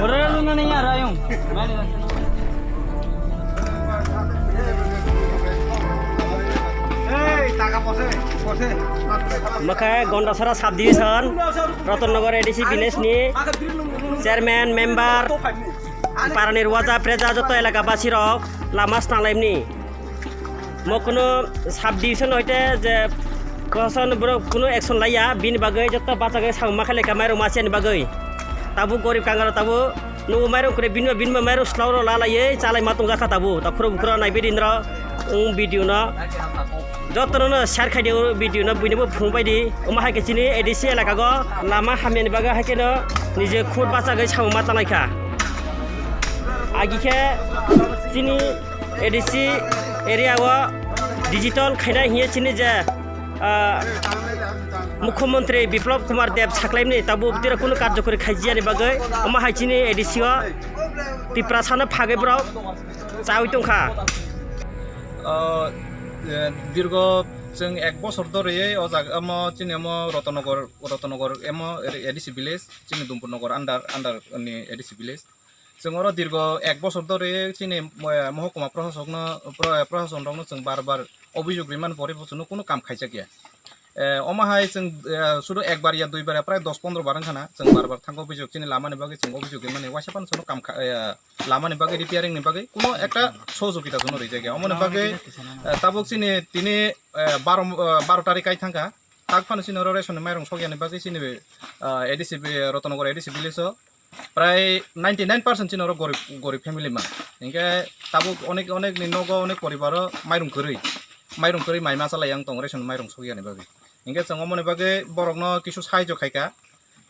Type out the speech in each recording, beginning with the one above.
Orang lu nanya rayong. Makanya Gondasara Subdivision, Ratnagar ADC Village ni Chairman member para nirwaja preja joto এলাকাবাসী rok lama snalaimni mokono subdivision hoite je koson bro kuno action laya bin bagai joto bachagai sauma khale kamai romasian bagai tabu gorib kangaro tabu no mairo kore bin mairo slauro lalaye chalai matunga khatabu ta khro khro nai bedinra video na jotono share khai deu video na buinebo phungbai di oma hai kechini ADC elakago lama hamiani baga hakeno nije khut bachagai sauma tanaikha agike chini ADC area wa digital khaina hiye chini je মুখ্যমন্ত্রী বিপ্লব কুমার দেব সাকলাইনি তাবু বিতরে কোনো কার্যকরী খাইজিয়ানি বাগৈ আমা হাইচিনি ADC ও তিপ্রাসানো ফাগেব্রাও চাউই তংখা দীর্ঘ जों 1 বছর ধরে ও জায়গা চিনি আম রতনগর এম এডিসি ভিলেজ চিনি দুমপুরনগর আন্ডার নি এডিসি ভিলেজ जों ওর দীর্ঘ 1 বছর ধরে চিনি মহকুমা প্রশাসন রং जों বারবার অভিযোগ রিমান পরে বছর কোনো কাম খাইছা গিয়া অমাহাই जों শুধু একবার ইয়া দুইবার প্রায় 10-15 বার খানা जों বারবার থাঙ্গ অভিযোগ চিনি লামানি বাগে जों অভিযোগ মানে ওয়াসাপান সনো কাম লামানি বাগে রিপেয়ারিং নি বাগে কোনো একটা সহযোগিতা জন্য রই জায়গা অমনে বাগে তাবক চিনি তিনি 12 তারিখ আই থাঙ্কা তাক ফান চিনি রেশন মাইরং সগিয়ানি বাগে চিনি এডিসি রতনগর এডিসি ভিলেজ প্রায় 99% চিনি গরিব ফ্যামিলি মান ইনকে তাবক অনেক নিনগ অনেক পরিবার মাইরং করি মাইমা চালাই আং তং রেশন মাইরং সগিয়ানি বাগে ইনকে जों অমনে বাগে বরকনো কিছু সাহায্য খাইকা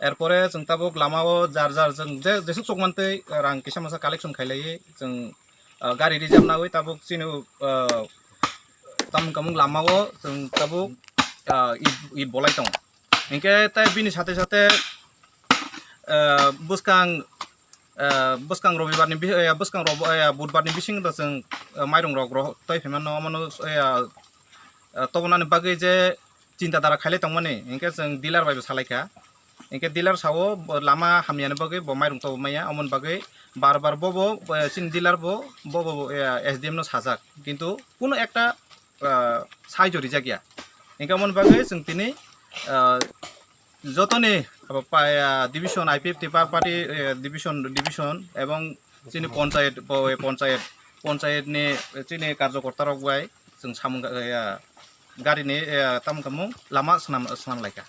এরপরে जों তাবক লামাও যার जों যেসব চকমানতে রাং কিসা মাসা কালেকশন খাইলাইয়ে जों গাড়ি রিজার্ভ না হই তাবক চিনি তামকামুং লামাও जों তাবক ই বলাই দং ইনকে তাই বিনি সাথে সাথে বুসকাং রবিবারনি বুসকাং বুধবারনি বিসিং जों মাইরং রগ তৈ ফেমানো অমনো তবনানি বাগে যে চিন্তা দ্বারা খাইলে তংমানে ইনকে जों ডিলার বাইবে সালাইখা ইনকে ডিলার সাও লামা হামিয়ানি বাগে ব মাইরং তব মাইয়া অমন বাগে বারবার ববো চিন ডিলার ববো এসডিএম নো সাজাক কিন্তু কোনো একটা সাহায্য রিজা গিয়া ইনকে অমন বাগে जों তিনি যতনে ডিভিশন আইপিএফ পার্টি ডিভিশন এবং চিনি পঞ্চায়েতনি চিনি কার্যকর্তা রক বাই जों সামুং গাড়িনি তামকামু লামা স্নাম লাইকা